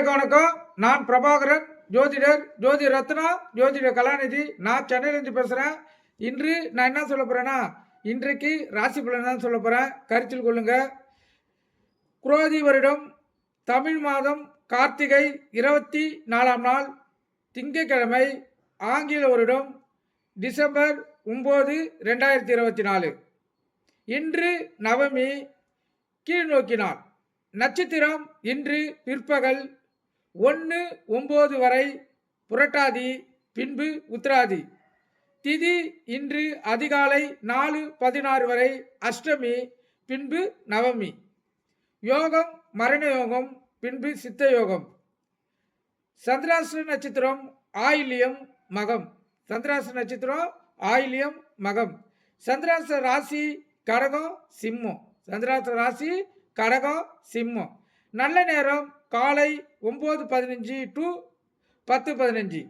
வணக்கம். நான் பிரபாகரன், ஜோதிடர், ஜோதி ரத்னா, ஜோதிட கலாநிதி. நான் சென்னையிலேருந்து பேசுகிறேன். இன்று நான் என்ன சொல்ல போகிறேன்னா, இன்றைக்கு ராசி பலன் தான் சொல்ல போகிறேன். கருத்தில் கொள்ளுங்க. குரோதி வருடம் தமிழ் மாதம் கார்த்திகை 24ஆம் நாள் திங்கட்கிழமை, ஆங்கில வருடம் டிசம்பர் 9, 2024. இன்று நவமி, கீழ்நோக்கி நாள். நட்சத்திரம் இன்று பிற்பகல் 1:09 வரை புரட்டாதி, பின்பு உத்திராதி. திதி இன்று அதிகாலை 4:16 வரை அஷ்டமி, பின்பு நவமி. யோகம் மரண யோகம், பின்பு சித்த யோகம். சந்திராஷ்ட நட்சத்திரம் ஆயில்யம் மகம். சந்திராஷ்ட நட்சத்திரம் ஆயில்யம் மகம். சந்திராஷ்ட ராசி கடகம் சிம்மம். சந்திராஷ்ட ராசி கடகம் சிம்மம். நல்ல நேரம் காலை 9:15 to 10:15.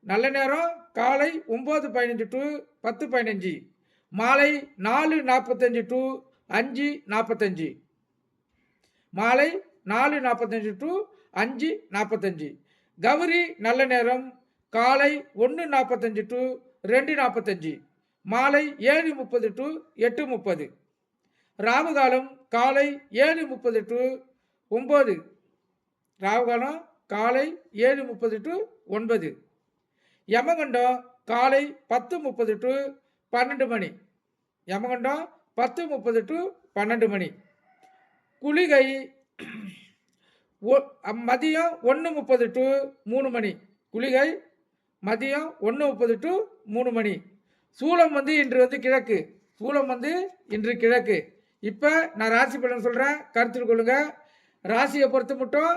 நல்ல நேரம் காலை 9:15 to 10:15. மாலை 4:45 to 5:45. மாலை 4:45 to 5:45. கௌரி நல்ல நேரம் காலை 1:45 to 2:45. மாலை 7:30 to 8:30. ராவுகாலம் காலை 7:30 to 9. ராவுகாலம் காலை 7:30 to 9. யமகண்டம் காலை 10:30 to 12 மணி. யமகண்டம் 10:30 to 12 மணி. குளிகை மதியம் 1:30 to 3 மணி. குளிகை மதியம் 1:30 to 3 மணி. சூலம் இன்று கிழக்கு. சூலம் இன்று கிழக்கு. இப்போ நான் ராசி பலன் சொல்கிறேன், கருத்தில் கொள்ளுங்க. ராசியை பொறுத்த மட்டும்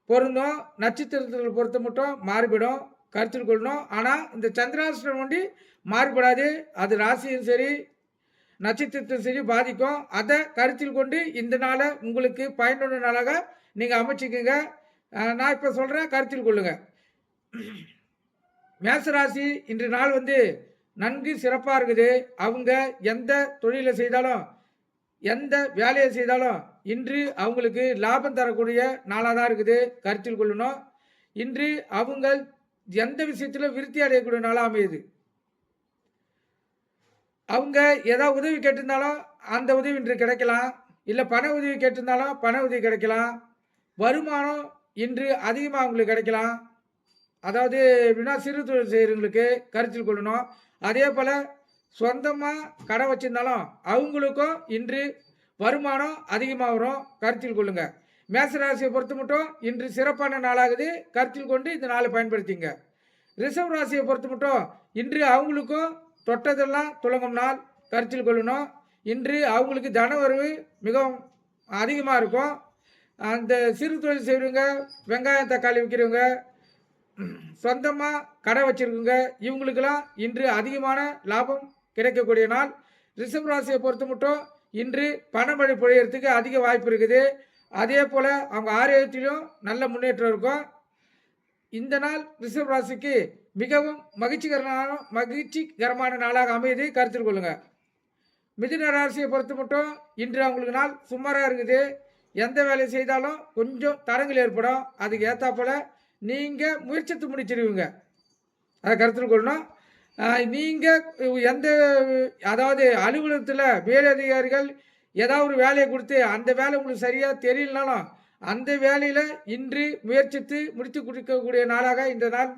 பொருந்தும், நட்சத்திரத்தில் பொறுத்த மட்டும் மாறுபடும், கருத்தில் கொள்ளணும். ஆனால் இந்த சந்திராஷ்டிரம் ஒண்டி மாறுபடாது. அது ராசியும் சரி நட்சத்திரத்தையும் சரி பாதிக்கும். அதை கருத்தில் கொண்டு இந்த நாளை உங்களுக்கு பயனுள்ள நாளாக நீங்கள் அமைச்சிக்கோங்க. நான் இப்போ சொல்கிறேன், கருத்தில் கொள்ளுங்க. மேசராசி இன்று நாள் நன்கு சிறப்பாக இருக்குது. அவங்க எந்த தொழிலை செய்தாலும் எந்த வேலையை செய்தாலும் இன்று அவங்களுக்கு லாபம் தரக்கூடிய நாளாக தான் இருக்குது, கருத்தில் கொள்ளணும். இன்று அவங்க எந்த விஷயத்தில் விருத்தி அடையக்கூடிய நாளாக அமையுது. அவங்க ஏதாவது உதவி கேட்டிருந்தாலும் அந்த உதவி இன்று கிடைக்கலாம். இல்லை பண உதவி கேட்டிருந்தாலும் பண உதவி கிடைக்கலாம். வருமானம் இன்று அதிகமாக அவங்களுக்கு கிடைக்கலாம். அதாவது எப்படின்னா சிறு தொழில் செய்கிறவங்களுக்கு கருத்தில் கொள்ளணும். அதே போல் சொந்தமாக கடை வச்சுருந்தாலும் அவங்களுக்கும் இன்று வருமானம் அதிகமாக வரும், கருத்தில் கொள்ளுங்க. மேசராசியை பொறுத்த மட்டும் இன்று சிறப்பான நாளாகுது, கருத்தில் கொண்டு இந்த நாளை பயன்படுத்திங்க. ரிஷவ் ராசியை பொறுத்த மட்டும் இன்று அவங்களுக்கும் தொட்டதெல்லாம் துலங்கும் நாள், கருத்தில் கொள்ளணும். இன்று அவங்களுக்கு தனவரவு மிகவும் அதிகமாக இருக்கும். அந்த சிறு தொழில் செய்கிறவங்க, வெங்காயம் தக்காளி விற்கிறவங்க, சொந்தமாக கடை வச்சுருக்குங்க, இவங்களுக்கெல்லாம் இன்று அதிகமான லாபம் கிடைக்கக்கூடிய நாள். ரிஷவ் ராசியை பொறுத்த மட்டும் இன்று பணமழை பொழியறதுக்கு அதிக வாய்ப்பு இருக்குது. அதே போல் அவங்க ஆரோக்கியத்திலும் நல்ல முன்னேற்றம் இருக்கும். இந்த நாள் ரிஷவ் ராசிக்கு மிகவும் மகிழ்ச்சிகரமான நாளாக அமையுது, கருத்தில் கொள்ளுங்க. மிதுன ராசியை பொறுத்த மட்டும் இன்று அவங்களுக்கு நாள் சுமாராக இருக்குது. எந்த வேலை செய்தாலும் கொஞ்சம் தடங்கள் ஏற்படும். அதுக்கு ஏற்றா போல் நீங்கள் முயற்சித்து முடிச்சிருவீங்க, அதை கருத்தில் கொள்ளணும். நீங்கள் எந்த அதாவது அலுவலகத்தில் மேலதிகாரிகள் ஏதாவது ஒரு வேலையை கொடுத்து அந்த வேலை உங்களுக்கு சரியாக தெரியலனாலும் அந்த வேலையில் இன்று முயற்சித்து முடித்து கொடுக்கக்கூடிய நாளாக இந்த நாள்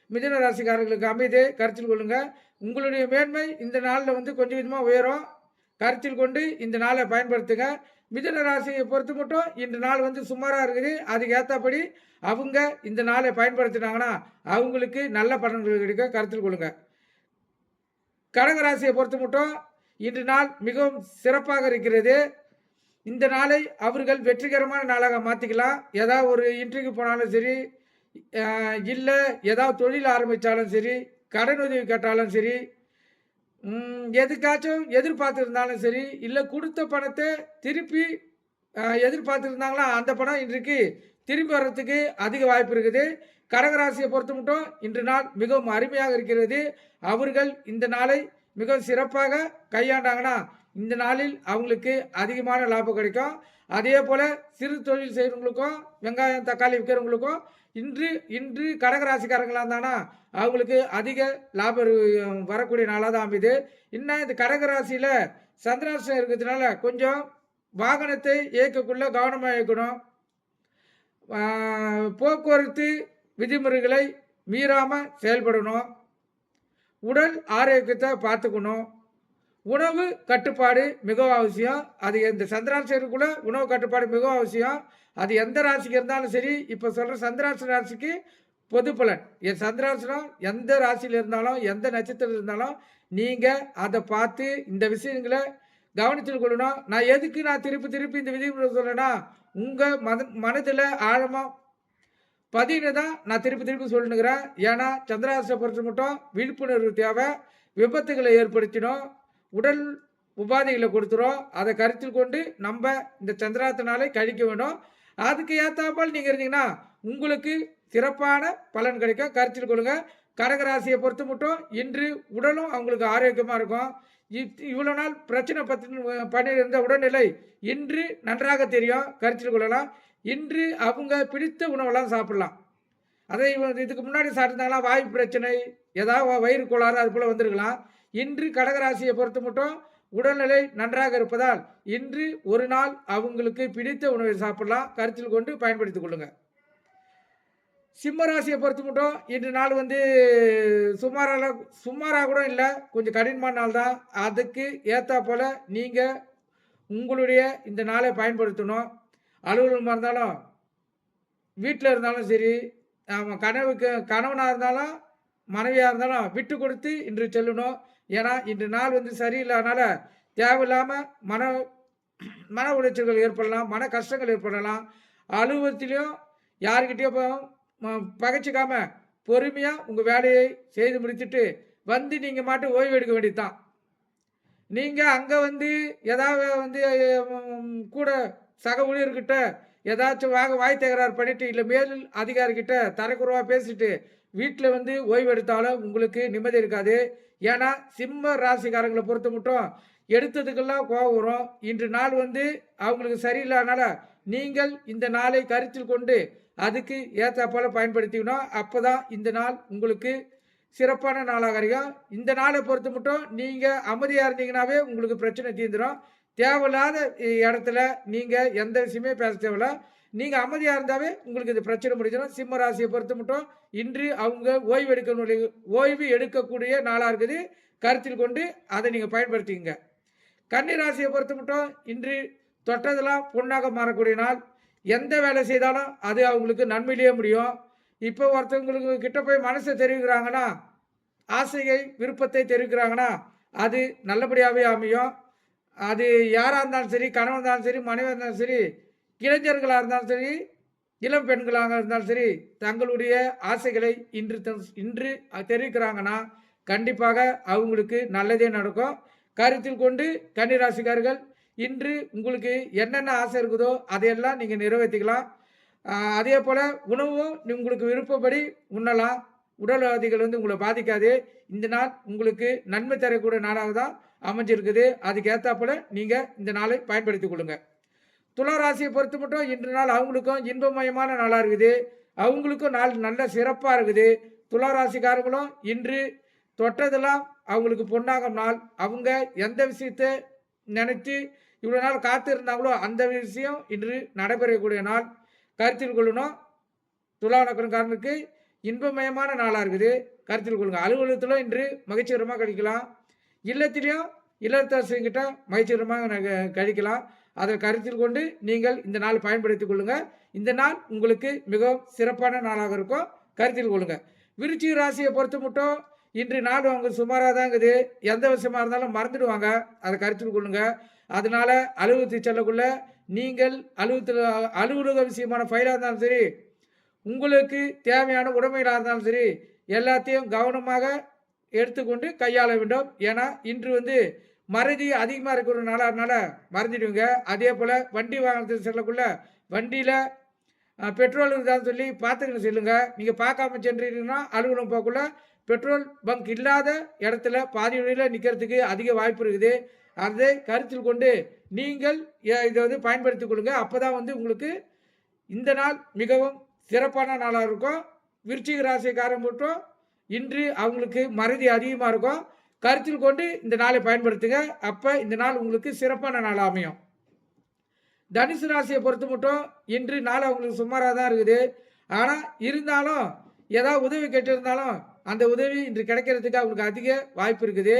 மிதுன ராசிக்காரர்களுக்கு அமைது, கருத்தில் கொள்ளுங்கள். உங்களுடைய மேன்மை இந்த நாளில் கொஞ்சம் கொஞ்சமாக உயரும், கருத்தில் கொண்டு இந்த நாளை பயன்படுத்துங்க. மிதுன ராசியை பொறுத்து மட்டும் இந்த நாள் சுமாராக இருக்குது. அதுக்கு ஏற்றபடி அவங்க இந்த நாளை பயன்படுத்தினாங்கன்னா அவங்களுக்கு நல்ல பலன்கள் கிடைக்க, கருத்தில் கொள்ளுங்க. கடகராசியை பொறுத்து மட்டும் இன்று நாள் மிகவும் சிறப்பாக இருக்கிறது. இந்த நாளை அவர்கள் வெற்றிகரமான நாளாக மாற்றிக்கலாம். ஏதாவது ஒரு இன்டர்வியூ போனாலும் சரி, இல்லை ஏதாவது தொழில் ஆரம்பித்தாலும் சரி, கடன் உதவி கேட்டாலும் சரி, எதுக்காச்சும் எதிர்பார்த்துருந்தாலும் சரி, இல்லை கொடுத்த பணத்தை திருப்பி எதிர்பார்த்துருந்தாங்களா அந்த பணம் இன்றைக்கு திரும்பி வர்றதுக்கு அதிக வாய்ப்பு இருக்குது. கடகராசியை பொறுத்த மட்டும் இன்று நாள் மிகவும் அருமையாக இருக்கிறது. அவர்கள் இந்த நாளை மிகவும் சிறப்பாக கையாண்டாங்கன்னா இந்த நாளில் அவங்களுக்கு அதிகமான லாபம் கிடைக்கும். அதே போல் சிறு தொழில் செய்கிறவங்களுக்கும் வெங்காயம் தக்காளி விற்கிறவங்களுக்கும் இன்று இன்று கடகராசிக்காரங்களாக இருந்தானா அவங்களுக்கு அதிக லாபம் வரக்கூடிய நாளாக தான் அமைது. இன்னும் இந்த கடகராசியில் சந்திராஷ்டம் இருக்கிறதுனால கொஞ்சம் வாகனத்தை இயக்கக்குள்ள கவனமாக இயக்கணும். போக்குவரத்து விதிமுறைகளை மீறாமல் செயல்படணும். உடல் ஆரோக்கியத்தை பார்த்துக்கணும். உணவு கட்டுப்பாடு மிகவும் அவசியம். அது இந்த சந்திராசிரியருக்குள்ள உணவு கட்டுப்பாடு மிகவும் அவசியம். அது எந்த ராசிக்கு இருந்தாலும் சரி. இப்போ சொல்கிற சந்திராசி ராசிக்கு பொது பலன். என் சந்திராசனம் எந்த ராசியில் இருந்தாலும் எந்த நட்சத்திரம் இருந்தாலும் நீங்கள் அதை பார்த்து இந்த விஷயங்களை கவனித்து கொள்ளணும். நான் திருப்பி திருப்பி இந்த விதிமுறை சொல்கிறேன்னா உங்கள் மனதில் ஆழமாக பதினு தான் நான் திருப்பி திருப்பி சொல்லுங்கிறேன். ஏன்னா சந்திராசிரத்தை பொறுத்த மட்டும் விழிப்புணர்வு தேவை. விபத்துகளை ஏற்படுத்தினோம், உடல் உபாதைகளை கொடுத்துரும். அதை கருத்தில் கொண்டு நம்ம இந்த சந்திராசனாலே கழிக்க வேணும். அதுக்கு ஏற்றாப்பால் நீங்கள் இருந்தீங்கன்னா உங்களுக்கு சிறப்பான பலன் கிடைக்கும். கருத்தில் கொள்ளுங்க. கடகராசியை பொறுத்த மட்டும் இன்று உடலும் அவங்களுக்கு ஆரோக்கியமாக இருக்கும். இவ்வளோ நாள் பிரச்சனை பண்ணியிருந்த உடல்நிலை இன்று நன்றாக தெரியும். கருத்தில் கொள்ளலாம். இன்று அவங்க பிடித்த உணவெல்லாம் சாப்பிடலாம். அதை இதுக்கு முன்னாடி சாப்பிட்டாங்களா வாயு பிரச்சனை, ஏதாவது வயிறு கோளாறு அது போல் வந்திருக்கலாம். இன்று கடகராசியை பொறுத்த மட்டும் உடல்நிலை நன்றாக இருப்பதால் இன்று ஒரு நாள் அவங்களுக்கு பிடித்த உணவை சாப்பிடலாம். கருத்தில் கொண்டு பயன்படுத்திக் கொள்ளுங்கள். சிம்ம ராசியை பொறுத்த மட்டும் இன்று நாள் சுமாராக கூட இல்லை, கொஞ்சம் கடினமான நாள் தான். அதுக்கு ஏற்றா போல் நீங்கள் உங்களுடைய இந்த நாளை பயன்படுத்தணும். அலுவலகமாக இருந்தாலும் வீட்டில் இருந்தாலும் சரி, கணவனாக இருந்தாலும் மனைவியாக இருந்தாலும் விட்டு கொடுத்து இன்று செல்லணும். ஏன்னா இன்று நாள் சரியில்லாதனால தேவையில்லாமல் மன உளைச்சல்கள் ஏற்படலாம், மன கஷ்டங்கள் ஏற்படலாம். அலுவலகத்திலையும் யாருக்கிட்டேயும் பகைச்சிக்காம பொறுமையாக உங்கள் வேலையை செய்து முடிச்சுட்டு நீங்கள் மாட்டு ஓய்வு எடுக்க வேண்டியது தான். நீங்கள் அங்கே ஏதாவது கூட சக ஊழியர்கிட்ட ஏதாச்சும் வாய் தகராறு பண்ணிட்டு இல்லை மேல் அதிகாரிகிட்ட தரக்குறைவாக பேசிட்டு வீட்டில் ஓய்வு எடுத்தாலும் உங்களுக்கு நிம்மதி இருக்காது. ஏன்னா சிம்ம ராசிக்காரங்களை பொறுத்த மட்டும் எடுத்ததுக்கெல்லாம் கோபம் வரும். இன்று நாள் அவங்களுக்கு சரியில்லாதனால நீங்கள் இந்த நாளை கருத்தில் கொண்டு அதுக்கு ஏற்ற போல பயன்படுத்திக்கணும். அப்போ தான் இந்த நாள் உங்களுக்கு சிறப்பான நாளாக இருக்கும். இந்த நாளை பொறுத்த மட்டும் நீங்கள் அமைதியாக இருந்தீங்கன்னாவே உங்களுக்கு பிரச்சனை தீர்ந்துடும். தேவையில்லாத இடத்துல நீங்கள் எந்த விஷயமே பேச தேவையில்ல. நீங்கள் அமைதியாக இருந்தாவே உங்களுக்கு இது பிரச்சனை முடிஞ்சிடும். சிம்ம ராசியை பொறுத்த மட்டும் இன்று அவங்க ஓய்வு எடுக்கக்கூடிய நாளாக இருக்குது. கருத்தில் கொண்டு அதை நீங்கள் பயன்படுத்திக்கங்க. கன்னி ராசியை பொறுத்த மட்டும் இன்று தொட்டதெல்லாம் பொண்ணாக மாறக்கூடிய நாள். எந்த வேலை செய்தாலும் அது அவங்களுக்கு நன்மையிலேயே முடியும். இப்போ ஒருத்தவங்களுக்கு கிட்ட போய் மனசை தெரிவிக்கிறாங்கன்னா, ஆசையை விருப்பத்தை தெரிவிக்கிறாங்கன்னா அது நல்லபடியாகவே அமையும். அது யாராக இருந்தாலும் சரி, கணவன் இருந்தாலும் சரி, மனைவி இருந்தாலும் சரி, இளைஞர்களாக இருந்தாலும் சரி, இளம் பெண்களாக இருந்தாலும் சரி, தங்களுடைய ஆசைகளை இன்று தெரிவிக்கிறாங்கன்னா கண்டிப்பாக அவங்களுக்கு நல்லதே நடக்கும். கருத்தில் கொண்டு கன்னிராசிக்காரர்கள் இன்று உங்களுக்கு என்னென்ன ஆசை இருக்குதோ அதையெல்லாம் நீங்கள் நிறைவேற்றிக்கலாம். அதே போல் உணவும் உங்களுக்கு விருப்பப்படி உண்ணலாம். உடல்வாதிகள் உங்களை பாதிக்காது. இந்த நாள் உங்களுக்கு நன்மை தரக்கூடிய நாளாக தான் அமைஞ்சிருக்குது. அதுக்கு ஏற்றாப்புல நீங்கள் இந்த நாளை பயன்படுத்தி கொள்ளுங்க. துலா ராசியை பொறுத்த மட்டும் இன்று நாள் அவங்களுக்கும் இன்பமயமான நாளாக இருக்குது. அவங்களுக்கும் நாள் நல்ல சிறப்பாக இருக்குது. துலா ராசிக்காரங்களும் இன்று தொட்டதெல்லாம் அவங்களுக்கு பொன்னாகும் நாள். அவங்க எந்த விஷயத்தை நினைத்து இவ்வளோ நாள் காத்து இருந்தாங்களோ அந்த விஷயம் இன்று நடைபெறக்கூடிய நாள். கருத்தில் கொள்ளணும். துலா நட்சத்திரக்காரனுக்கு இன்பமயமான நாளாக இருக்குது. கருத்தில் கொள்ளுங்க. அலுவலகத்தில் இன்று மகிழ்ச்சிகரமாக கழிக்கலாம். இல்லத்திலையும் இல்லத்தரசிங்கிட்ட மகிழ்ச்சிகரமாக கழிக்கலாம். அதை கருத்தில் கொண்டு நீங்கள் இந்த நாள் பயன்படுத்தி கொள்ளுங்கள். இந்த நாள் உங்களுக்கு மிகவும் சிறப்பான நாளாக இருக்கும். கருத்தில் கொள்ளுங்கள். விருச்சிக ராசியை பொறுத்த மட்டும் இன்று நாள் அவங்க சுமாராக தான் இருக்குது. எந்த விஷயமா இருந்தாலும் மறந்துடுவாங்க. அதை கருத்தில் கொள்ளுங்கள். அதனால அலுவலகத்துக்கு செல்லக்குள்ள நீங்கள் அலுவலக விஷயமான ஃபைலாக இருந்தாலும் சரி, உங்களுக்கு தேவையான உடைமைகளாக இருந்தாலும் சரி, எல்லாத்தையும் கவனமாக எடுத்துக்கொண்டு கையாள வேண்டும். ஏன்னா இன்று மறதி அதிகமாக இருக்கிற நாளாக மறந்துடுவீங்க. அதே போல் வண்டி வாகனத்துக்கு செல்லக்குள்ள வண்டியில் பெட்ரோல் இருந்தாலும் சொல்லி பார்த்துக்கிட்டு செல்லுங்க. நீங்கள் பார்க்காம சென்றீங்கன்னா அலுவலகம் போகக்குள்ள பெட்ரோல் பங்க் இல்லாத இடத்துல பாதி வழியில் நிற்கிறதுக்கு அதிக வாய்ப்பு இருக்குது. அதை கருத்தில் கொண்டு நீங்கள் இதை வந்து பயன்படுத்திக் கொள்ளுங்க. அப்போ தான் வந்து உங்களுக்கு இந்த நாள் மிகவும் சிறப்பான நாளாக இருக்கும். விருச்சிக ராசிக்காரன் மட்டும் இன்று அவங்களுக்கு மறதி அதிகமாக இருக்கும். கருத்தில் கொண்டு இந்த நாளை பயன்படுத்துங்க. அப்போ இந்த நாள் உங்களுக்கு சிறப்பான நாளாக அமையும். தனுசு ராசியை பொறுத்த மட்டும் இன்று நாள் அவங்களுக்கு சுமாராக தான் இருக்குது. ஆனால் இருந்தாலும் ஏதாவது உதவி கேட்டிருந்தாலும் அந்த உதவி இன்று கிடைக்கிறதுக்கு அவங்களுக்கு அதிக வாய்ப்பு இருக்குது.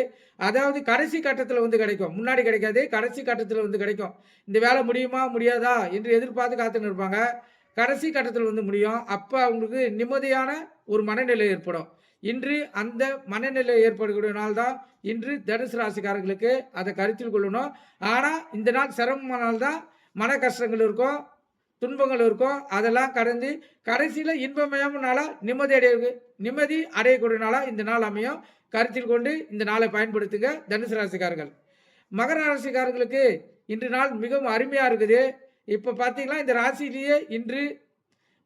அதாவது கடைசி கட்டத்தில் வந்து கிடைக்கும், முன்னாடி கிடைக்காது, கடைசி கட்டத்தில் வந்து கிடைக்கும். இந்த வேலை முடியுமா முடியாதா என்று எதிர்பார்த்து காத்துன்னு இருப்பாங்க. கடைசி கட்டத்தில் வந்து முடியும். அப்போ அவங்களுக்கு நிம்மதியான ஒரு மனநிலை ஏற்படும். இன்று அந்த மனநிலை ஏற்படக்கூடிய நாள் தான் இன்று தனுசு ராசிக்காரர்களுக்கு. அதை கருத்தில் கொள்ளணும். ஆனால் இந்த நாள் சிரமமான நாள் தான். மன கஷ்டங்கள் இருக்கும், துன்பங்கள் இருக்கும். அதெல்லாம் கடந்து கடைசியில் இன்பமயமான நாளாக நிம்மதி அடையக்கூடிய நாளாக இந்த நாள் அமையும். கருத்தில் கொண்டு இந்த நாளை பயன்படுத்துங்க தனுசு ராசிக்காரர்கள். மகர ராசிக்காரர்களுக்கு இன்று நாள் மிகவும் அருமையாக இருக்குது. இப்போ பார்த்தீங்கன்னா இந்த ராசியிலேயே இன்று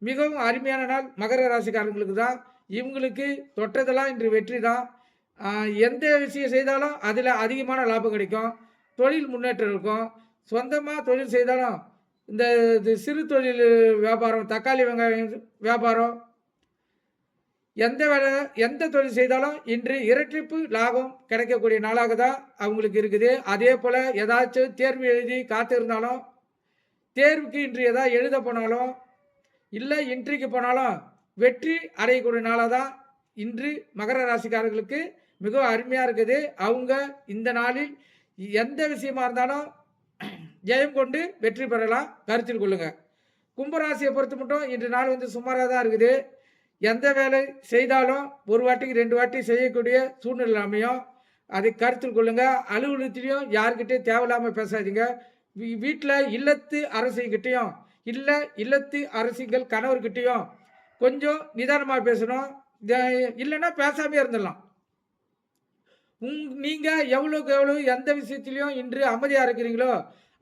மிகவும் அருமையான நாள் மகர ராசிக்காரங்களுக்கு தான். இவங்களுக்கு தொட்டதெல்லாம் இன்று வெற்றி தான். எந்த விஷயம் செய்தாலும் அதில் அதிகமான லாபம் கிடைக்கும். தொழில் முன்னேற்றம் இருக்கும். சொந்தமாக தொழில் செய்தாலும் இந்த சிறு தொழில் வியாபாரம், தக்காளி வெங்காயம் வியாபாரம், எந்த தொழில் செய்தாலும் இன்று இரட்டிப்பு லாபம் கிடைக்கக்கூடிய நாளாக தான் அவங்களுக்கு இருக்குது. அதே போல் ஏதாச்சும் தேர்வு எழுதி காத்திருந்தாலும், தேர்வுக்கு இன்று ஏதாவது எழுத போனாலும், இல்லை இன்றைக்கு போனாலும் வெற்றி அடையக்கூடிய நாளாக தான் இன்று மகர ராசிக்காரர்களுக்கு மிகவும் அருமையாக இருக்குது. அவங்க இந்த நாளில் எந்த விஷயமா இருந்தாலும் ஜெயம் கொண்டு வெற்றி பெறலாம். கருத்தில் கொள்ளுங்க. கும்பராசியை பொறுத்த மட்டும் இன்று நாள் வந்து சுமாராக தான் இருக்குது. எந்த வேலை செய்தாலும் ஒரு வாட்டிக்கு 2 வாட்டி செய்யக்கூடிய சூழ்நிலை அமையும். அதை கருத்தில் கொள்ளுங்க. அலுவலகத்திலையும் யார்கிட்டையும் தேவையில்லாமல் பேசாதீங்க. வீட்டில் இல்லத்து அரசிங்கிட்டையும் இல்லை இல்லத்து அரசிகள் கணவர்கிட்டையும் கொஞ்சம் நிதானமாக பேசணும். இல்லைன்னா பேசாமே இருந்துடலாம். நீங்கள் எவ்வளோக்கு எவ்வளோ எந்த விஷயத்திலையும் இன்று அமைதியாக இருக்கிறீங்களோ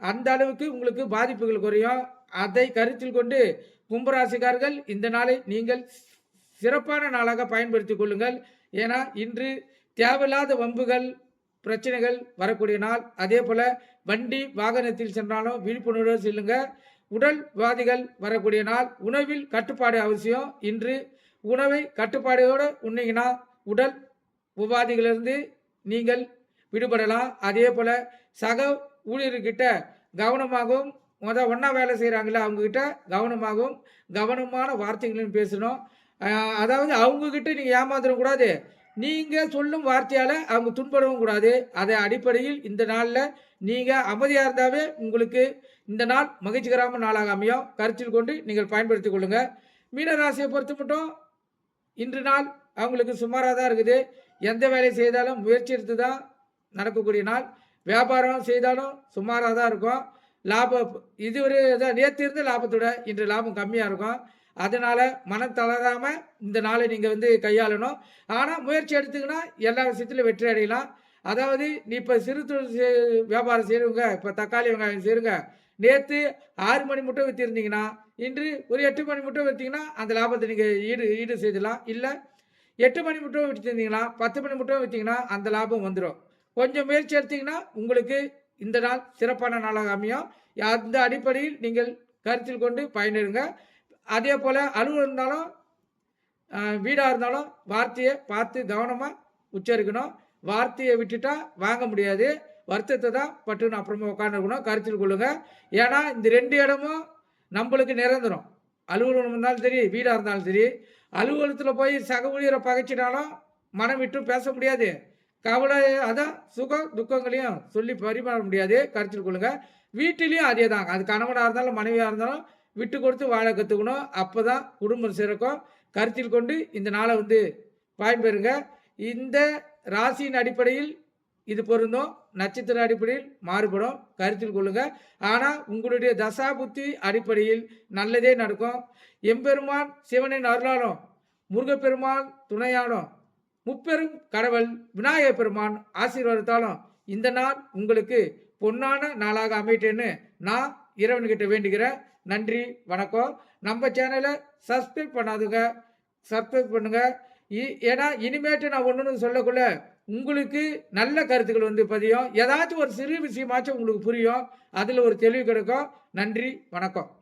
அந்த அளவுக்கு உங்களுக்கு பாதிப்புகள் குறையும். அதை கருத்தில் கொண்டு கும்பராசிக்காரர்கள் இந்த நாளை நீங்கள் சிறப்பான நாளாக பயன்படுத்தி கொள்ளுங்கள். ஏன்னா இன்று தேவையில்லாத வம்புகள் பிரச்சனைகள் வரக்கூடிய நாள். அதே போல் வண்டி வாகனத்தில் சென்றாலும் விழிப்புணர்வு செல்லுங்க. உடல்வாதிகள் வரக்கூடிய நாள். உணவில் கட்டுப்பாடு அவசியம். இன்று உணவை கட்டுப்பாடோடு உண்ணீங்கன்னா உடல் உபாதிகளிலிருந்து நீங்கள் விடுபடலாம். அதே போல் சக ஊழியர்கிட்ட கவனமாகவும் ஒன்றா வேலை செய்கிறாங்களே அவங்கக்கிட்ட கவனமான வார்த்தைகளையும் பேசணும். அதாவது அவங்கக்கிட்ட நீங்கள் ஏமாந்துடக்கூடாது. நீங்கள் சொல்லும் வார்த்தையால் அவங்க துன்படவும் கூடாது. அதை அடிப்படையில் இந்த நாளில் நீங்கள் அமைதியாக இருந்தாவே உங்களுக்கு இந்த நாள் மகிழ்ச்சிகரமான நாளாக அமையும். கருத்தில் கொண்டு நீங்கள் பயன்படுத்தி கொள்ளுங்கள். மீனராசியை பொறுத்த மட்டும் இன்று நாள் அவங்களுக்கு சுமாராக தான் இருக்குது. எந்த வேலை செய்தாலும் முயற்சி எடுத்து தான் நடக்கக்கூடிய நாள். வியாபாரம் செய்தாலும் சுமாராக தான் இருக்கும். லாபம் இதுவரை நேற்று இருந்த லாபத்தோட இன்று லாபம் கம்மியாக இருக்கும். அதனால் மனம் தளராமல் இந்த நாளை நீங்கள் வந்து கையாளணும். ஆனால் முயற்சி எடுத்துக்கினா எல்லா விஷயத்துலையும் வெற்றி அடையலாம். அதாவது நீ இப்போ சிறு தொழில் வியாபாரம் செய்கிறவங்க, இப்போ தக்காளி வெங்காயம் செய்யுங்க, நேற்று 6 மணி மட்டும் விற்றுருந்தீங்கன்னா இன்று ஒரு 8 மணி மட்டும் விற்றீங்கன்னா அந்த லாபத்தை நீங்கள் ஈடு செய்தலாம். இல்லை 8 மணி மட்டும் விற்றுருந்தீங்கன்னா 10 மணி மட்டும் விற்றீங்கன்னா அந்த லாபம் வந்துடும். கொஞ்சம் முயற்சி எடுத்தீங்கன்னா உங்களுக்கு இந்த நாள் சிறப்பான நாளாக அமையும். அந்த அடிப்படையில் நீங்கள் கருத்தில் கொண்டு பயனிடுங்க. அதே போல் அலுவலகம் இருந்தாலும் வீடாக இருந்தாலும் வார்த்தையை பார்த்து கவனமாக உச்சரிக்கணும். வார்த்தையை விட்டுட்டா வாங்க முடியாது. வருத்தத்தை தான் பட்டுன்னு அப்புறமா உட்காந்துருக்கணும். கருத்தில் கொள்ளுங்க. ஏன்னா இந்த 2 இடமும் நம்மளுக்கு நிரந்தரம். அலுவலகம் இருந்தாலும் சரி, வீடாக இருந்தாலும் சரி. அலுவலகத்தில் போய் சக ஊழியரை பகைச்சினாலும் மனம் விட்டு பேச முடியாது. கவலை அதான் சுகம் துக்கங்களையும் சொல்லி பரிமாற முடியாது. கருத்தில் கொள்ளுங்க. வீட்டிலையும் அதே தாங்க. அது கணவனாக இருந்தாலும் மனைவியாக இருந்தாலும் விட்டு கொடுத்து வாழ கற்றுக்கணும். அப்போ தான் குடும்பம் சிறக்கும். கருத்தில் கொண்டு இந்த நாளை வந்து பயன்பெறுங்க. இந்த ராசியின் அடிப்படையில் இது பொருந்தும். நட்சத்திர அடிப்படையில் மாறுபடும். கருத்தில் கொள்ளுங்க. ஆனால் உங்களுடைய தசா புத்தி அடிப்படையில் நல்லதே நடக்கும். எம்பெருமான் சிவனின் அருளாலும் முருகப்பெருமான் துணையாலும் முப்பெரும் கடவுள் விநாயகர் பெருமான் ஆசீர்வாதத்தாலும் இந்த நாள் உங்களுக்கு பொன்னான நாளாக அமைட்டேன்னு நான் இறைவன்கிட்ட வேண்டுகிறேன். நன்றி, வணக்கம். நம்ம சேனலை சப்ஸ்கிரைப் பண்ணாதுங்க, சப்ஸ்கிரைப் பண்ணுங்க. ஏன்னா இனிமேட்டு நான் ஒன்றுன்னு சொல்லக்குள்ள உங்களுக்கு நல்ல கருத்துக்கள் வந்து பதியும். ஏதாச்சும் ஒரு சிறு விஷயமாச்சும் உங்களுக்கு புரியும். அதில ஒரு தெளிவு கிடைக்கும். நன்றி, வணக்கம்.